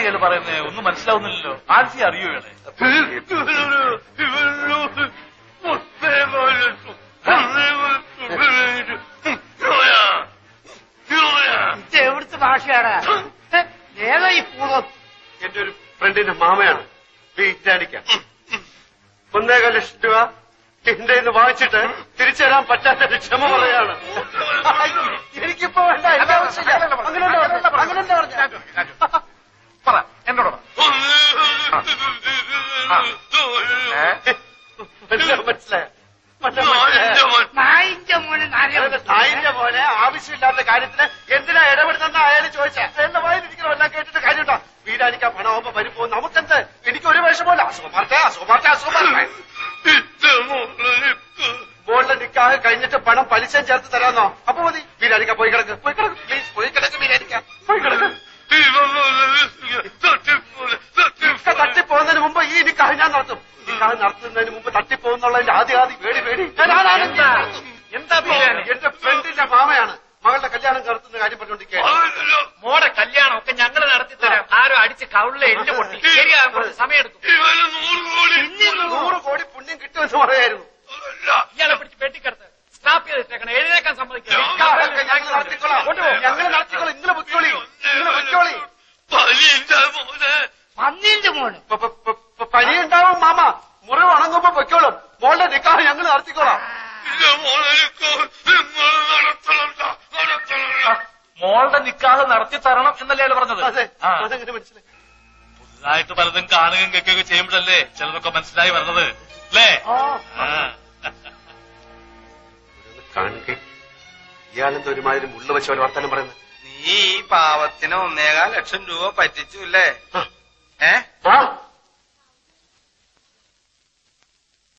ഇയാള് പറയുന്നത് ഒന്നും മനസ്സിലാവുന്നില്ലല്ലോ. ആൻസി അറിയോ ഇയാളെ? എവിടുത്തെ ഭാഷയാണ്? ഏതാ ഈ പൂർവ്വം? എന്റെ ഒരു ഫ്രണ്ടിന്റെ മാമയാണ് വിചാരിക്കാം. 1.5 ലക്ഷം രൂപ എന്റെ ഇന്ന് വാങ്ങിച്ചിട്ട് തിരിച്ചു തരാൻ പറ്റാത്ത ക്ഷമ പറയാണ്. എനിക്കിപ്പോ വേണ്ട, അങ്ങനെ പറ, എന്നോട് മനസ്സിലായ നായിന്റെ പോലെ ആവശ്യമില്ലാത്ത കാര്യത്തിന് എന്തിനാ ഇടപെടുന്ന അയാൾ ചോദിച്ചാ എന്റെ വായിരിക്കണം. എല്ലാം കേട്ടിട്ട് കാര്യമുണ്ടോ? വീടാനിക്കാൻ പണമാകുമ്പോ വരുമ്പോ നമുക്കെന്ത്? എനിക്കൊരു വിഷമല്ല. മോളിലെ നിക്കാഹ് കഴിഞ്ഞിട്ട് പണം പലിശ ചേർത്ത് തരാന്നോ? അപ്പൊ മതി. വീടാനിക്കാൻ പോയി കിടക്ക്, പോയി കിടക്ക്, പ്ലീസ് പോയി കിടക്ക്. വീടാനിക്കാൻ പോയി കിടക്ക്. തട്ടിപ്പോകുന്നതിന് മുമ്പ് ഈ നിക്കാഹ് ഞാൻ നടത്തും. നിക്കാഹ് നടത്തുന്നതിന് മുമ്പ് തട്ടിപ്പോകുന്നുള്ളതിന്റെ ആദ്യ പേടി. എന്താ? എന്റെ ഫ്രണ്ടിന്റെ മാമയാണ് മകളുടെ കല്യാണം നടത്തുന്ന കാര്യം പറഞ്ഞോണ്ടിരിക്കുകയാണ്. മോടെ കല്യാണം ഒക്കെ ഞങ്ങൾ നടത്തി തരാം. ആരോ അടിച്ച് കവിളിലെ എല്ല് പൊട്ടി ശരിയാകാൻ കുറച്ച് സമയമെടുക്കും. 100 കോടി പുണ്യം കിട്ടുമെന്ന് പറയായിരുന്നു. ഇയാളെ പിടിച്ച് പെട്ടിക്കടത്ത് സ്റ്റാപ്പ് ചെയ്തിട്ടേക്കണം. എഴുന്നേക്കാൻ സമ്മതിക്കില്ല. ഞങ്ങൾ നടത്തിക്കോളാം. ഇങ്ങനെ പൊയ്ക്കോളി. പന്നീന്റെ മോന് പനിയുണ്ടാവും മാമ. മുറിവ് ഉണങ്ങുമ്പോ പൊയ്ക്കോളും. മോളുടെ നിക്കാഹ് ഞങ്ങൾ നടത്തിക്കോളാം. മോളുടെ നിക്കാഹ് നടത്തി തരണം എന്നല്ലേ അയാൾ പറഞ്ഞത്? അതെങ്ങനെ മനസ്സിലായി? പുതുതായിട്ട് പലതും കാണുകയും കേൾക്കുകയൊക്കെ ചെയ്യുമ്പോഴല്ലേ ചിലതൊക്കെ മനസ്സിലായി വരുന്നത് അല്ലേ? കാണുക ഇയാളെന്തോ ഒരുമാതിരി മുള്ള വെച്ച പോലെ വർത്താനം പറയുന്നത്. നീ ഈ പാവത്തിന് 1.25 ലക്ഷം രൂപ പറ്റിച്ചു അല്ലേ?